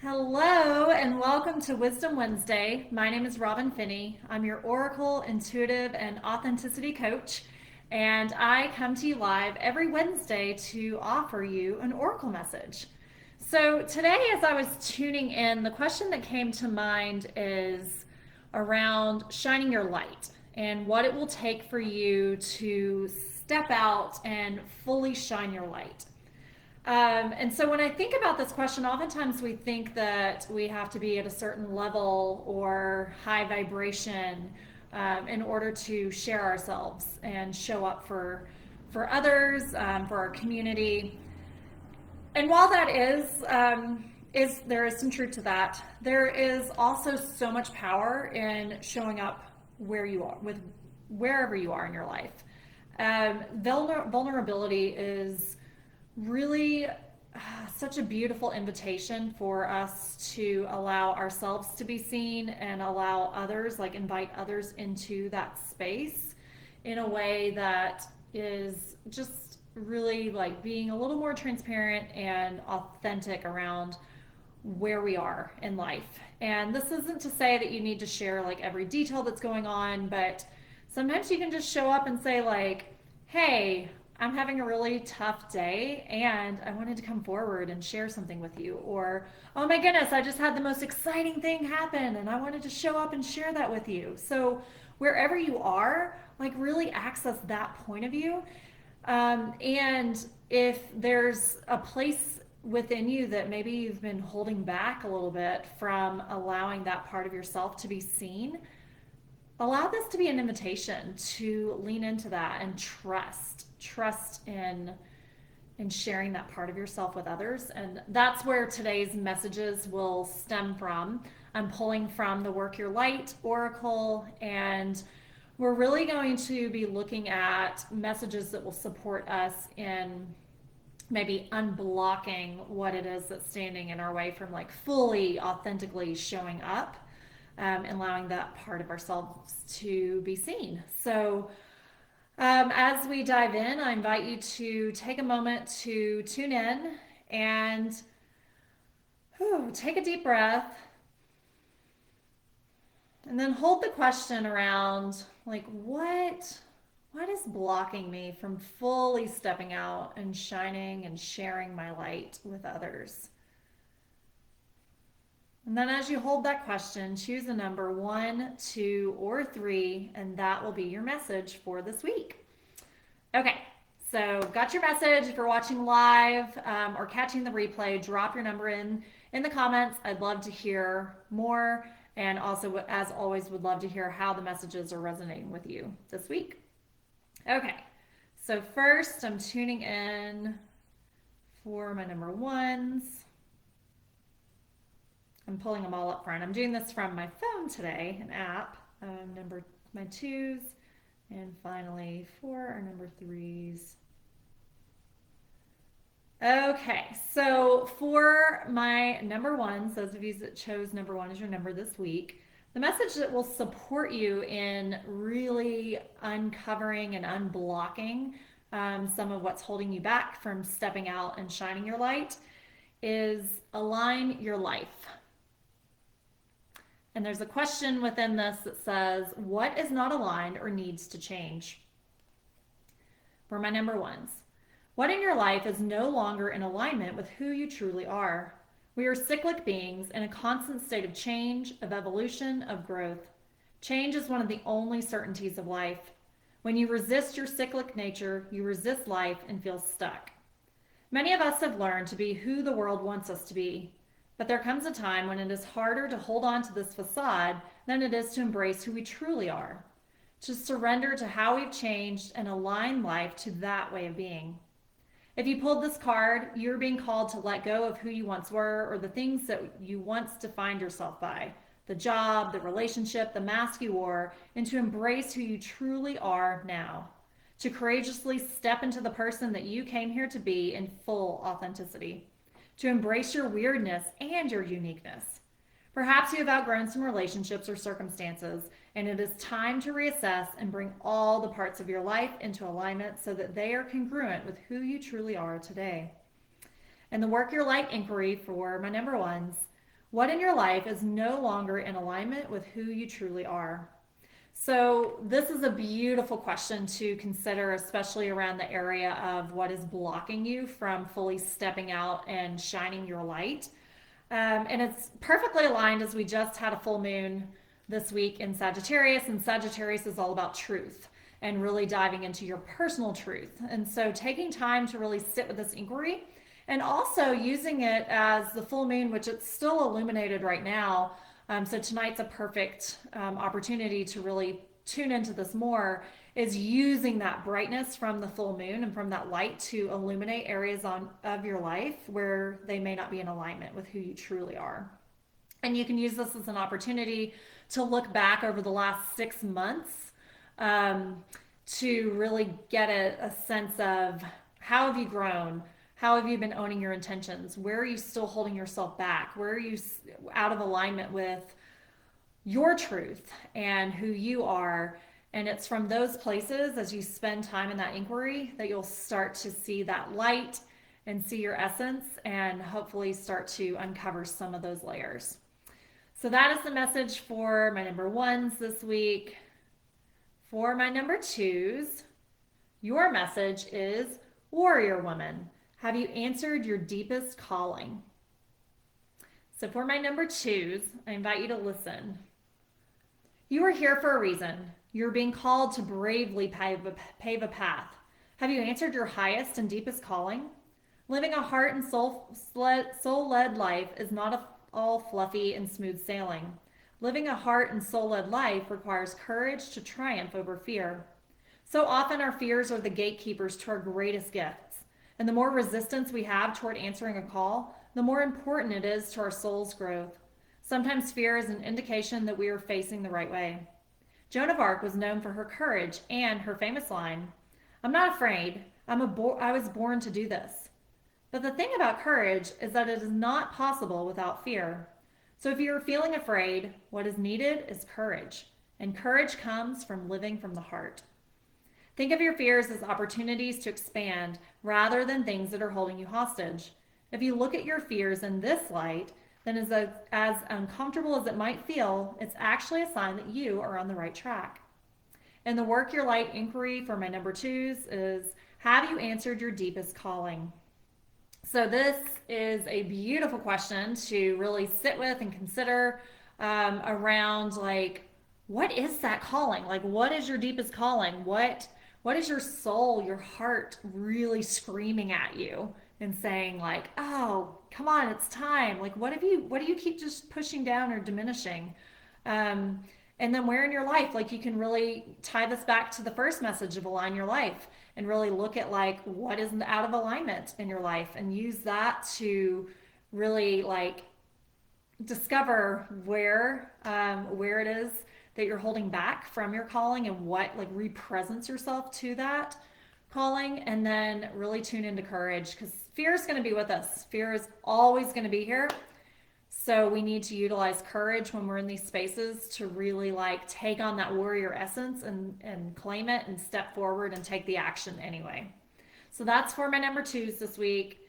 Hello and welcome to Wisdom Wednesday. My name is Robin Finney. I'm your Oracle, Intuitive, and Authenticity Coach, and I come to you live every Wednesday to offer you an Oracle message. So today, as I was tuning in, the question that came to mind is around shining your light and what it will take for you to step out and fully shine your light. And so when I think about this question, oftentimes we think that we have to be at a certain level or high vibration in order to share ourselves and show up for others, for our community. And while that is there is some truth to that, there is also so much power in showing up where you are with wherever you are in your life. Vulnerability is really such a beautiful invitation for us to allow ourselves to be seen and allow others, like invite others into that space in a way that is just really like being a little more transparent and authentic around where we are in life. And this isn't to say that you need to share like every detail that's going on, but sometimes you can just show up and say like, hey, I'm having a really tough day and I wanted to come forward and share something with you. Or, oh my goodness, I just had the most exciting thing happen and I wanted to show up and share that with you. So, wherever you are, like really access that point of view. And if there's a place within you that maybe you've been holding back a little bit from allowing that part of yourself to be seen, allow this to be an invitation to lean into that and trust in sharing that part of yourself with others. And that's where today's messages will stem from. I'm pulling from the Work Your Light Oracle, and we're really going to be looking at messages that will support us in maybe unblocking what it is that's standing in our way from like fully authentically showing up, and allowing that part of ourselves to be seen. So as we dive in, I invite you to take a moment to tune in and take a deep breath, and then hold the question around like what is blocking me from fully stepping out and shining and sharing my light with others. And then as you hold that question, choose a number 1, 2, or 3, and that will be your message for this week. Okay, so got your message. If you're watching live or catching the replay, drop your number in the comments. I'd love to hear more. And also, as always, would love to hear how the messages are resonating with you this week. Okay, so first I'm tuning in for my number ones. I'm pulling them all up front. I'm doing this from my phone today, an app. Number my 2s, and finally 4 are number 3s. Okay, so for my number 1s, those of you that chose number 1 as your number this week, the message that will support you in really uncovering and unblocking some of what's holding you back from stepping out and shining your light is align your life. And there's a question within this that says, what is not aligned or needs to change? For my number 1s, what in your life is no longer in alignment with who you truly are? We are cyclic beings in a constant state of change, of evolution, of growth. Change is one of the only certainties of life. When you resist your cyclic nature, you resist life and feel stuck. Many of us have learned to be who the world wants us to be. But there comes a time when it is harder to hold on to this facade than it is to embrace who we truly are, to surrender to how we've changed and align life to that way of being. If you pulled this card, you're being called to let go of who you once were or the things that you once defined yourself by, the job, the relationship, the mask you wore, and to embrace who you truly are now, to courageously step into the person that you came here to be in full authenticity, to embrace your weirdness and your uniqueness. Perhaps you have outgrown some relationships or circumstances, and it is time to reassess and bring all the parts of your life into alignment so that they are congruent with who you truly are today. And the Work Your Light inquiry for my number 1s, What in your life is no longer in alignment with who you truly are? So, this is a beautiful question to consider, especially around the area of what is blocking you from fully stepping out and shining your light. And it's perfectly aligned as we just had a full moon this week in Sagittarius, and Sagittarius is all about truth and really diving into your personal truth. And so, taking time to really sit with this inquiry and also using it as the full moon, which it's still illuminated right now. So tonight's a perfect opportunity to really tune into this more, is using that brightness from the full moon and from that light to illuminate areas of your life where they may not be in alignment with who you truly are. And you can use this as an opportunity to look back over the last 6 months, to really get a sense of how have you grown? How have you been owning your intentions? Where are you still holding yourself back? Where are you out of alignment with your truth and who you are? And it's from those places, as you spend time in that inquiry, that you'll start to see that light and see your essence and hopefully start to uncover some of those layers. So that is the message for my number ones this week. For my number twos, your message is Warrior Woman. Have you answered your deepest calling? So for my number twos, I invite you to listen. You are here for a reason. You're being called to bravely pave a path. Have you answered your highest and deepest calling? Living a heart and soul-led life is not all fluffy and smooth sailing. Living a heart and soul-led life requires courage to triumph over fear. So often our fears are the gatekeepers to our greatest gifts. And the more resistance we have toward answering a call, the more important it is to our soul's growth. Sometimes fear is an indication that we are facing the right way. Joan of Arc was known for her courage and her famous line, "I'm not afraid. I was born to do this." But the thing about courage is that it is not possible without fear. So if you're feeling afraid, what is needed is courage. And courage comes from living from the heart. Think of your fears as opportunities to expand rather than things that are holding you hostage. If you look at your fears in this light, then as uncomfortable as it might feel, it's actually a sign that you are on the right track. And the Work Your Light inquiry for my number twos is, have you answered your deepest calling? So this is a beautiful question to really sit with and consider, around like, what is that calling? Like, what is your deepest calling? What is your soul, your heart really screaming at you and saying like, oh, come on, it's time. Like, what do you keep just pushing down or diminishing? And then where in your life, like you can really tie this back to the first message of align your life and really look at like what is out of alignment in your life and use that to really like discover where it is that you're holding back from your calling and what like represents yourself to that calling, and then really tune into courage, because fear is going to be with us. Fear is always going to be here. So we need to utilize courage when we're in these spaces to really like take on that warrior essence and claim it and step forward and take the action anyway. So that's for my number twos this week.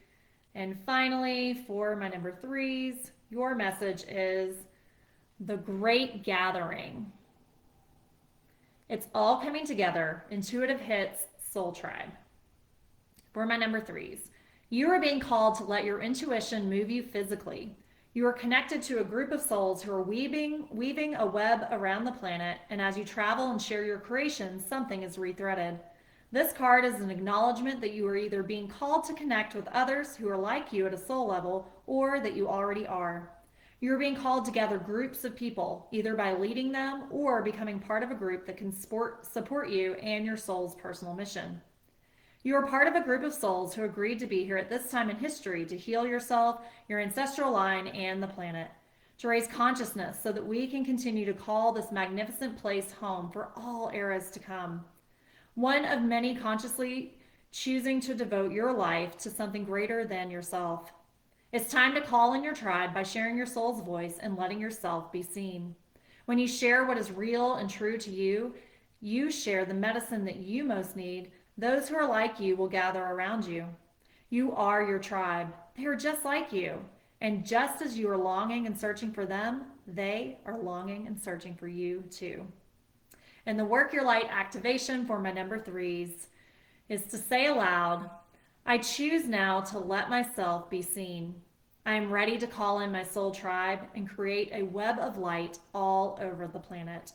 And finally, for my number threes, your message is the Great Gathering. It's all coming together. Intuitive hits, Soul Tribe. For my number threes, you are being called to let your intuition move you physically. You are connected to a group of souls who are weaving a web around the planet, and as you travel and share your creations, something is rethreaded. This card is an acknowledgement that you are either being called to connect with others who are like you at a soul level, or that you already are. You are being called to gather groups of people, either by leading them or becoming part of a group that can support you and your soul's personal mission. You are part of a group of souls who agreed to be here at this time in history to heal yourself, your ancestral line, and the planet, to raise consciousness so that we can continue to call this magnificent place home for all eras to come. One of many consciously choosing to devote your life to something greater than yourself. It's time to call in your tribe by sharing your soul's voice and letting yourself be seen. When you share what is real and true to you, you share the medicine that you most need. Those who are like you will gather around you. You are your tribe. They are just like you. And just as you are longing and searching for them, they are longing and searching for you too. And the work your light activation for my number threes is to say aloud, I choose now to let myself be seen. I am ready to call in my soul tribe and create a web of light all over the planet.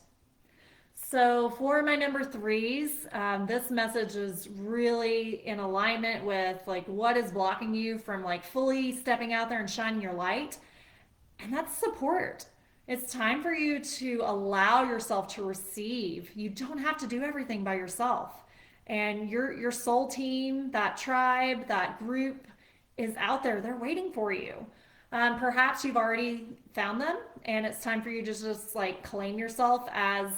So for my number threes, this message is really in alignment with like what is blocking you from like fully stepping out there and shining your light, and that's support. It's time for you to allow yourself to receive. You don't have to do everything by yourself. And your soul team, that tribe, that group is out there. They're waiting for you. Perhaps you've already found them, and it's time for you to just like claim yourself as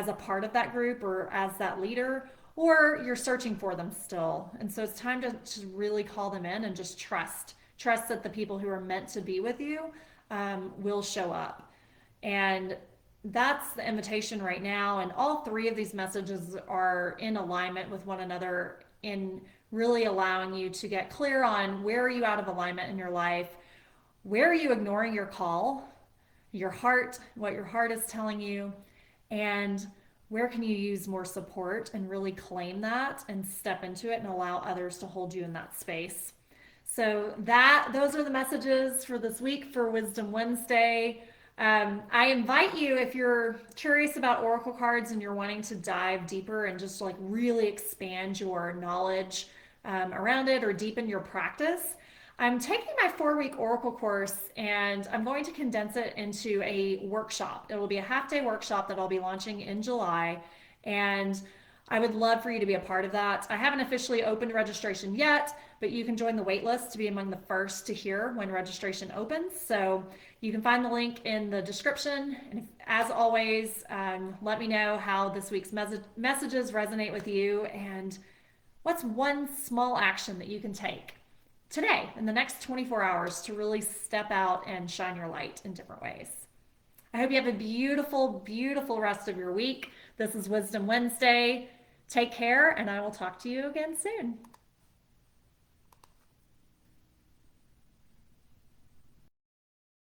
a part of that group or as that leader, or you're searching for them still. And so it's time to really call them in and just trust that the people who are meant to be with you will show up. And that's the invitation right now. And all three of these messages are in alignment with one another in really allowing you to get clear on where are you out of alignment in your life, where are you ignoring your call, your heart, what your heart is telling you, and where can you use more support and really claim that and step into it and allow others to hold you in that space. So those are the messages for this week for Wisdom Wednesday. I invite you, if you're curious about Oracle cards and you're wanting to dive deeper and just like really expand your knowledge around it or deepen your practice, I'm taking my 4-week Oracle course and I'm going to condense it into a workshop. It will be a half-day workshop that I'll be launching in July, and I would love for you to be a part of that. I haven't officially opened registration yet, but you can join the waitlist to be among the first to hear when registration opens. So you can find the link in the description. And as always, let me know how this week's messages resonate with you and what's one small action that you can take today in the next 24 hours to really step out and shine your light in different ways. I hope you have a beautiful, beautiful rest of your week. This is Wisdom Wednesday. Take care, and I will talk to you again soon.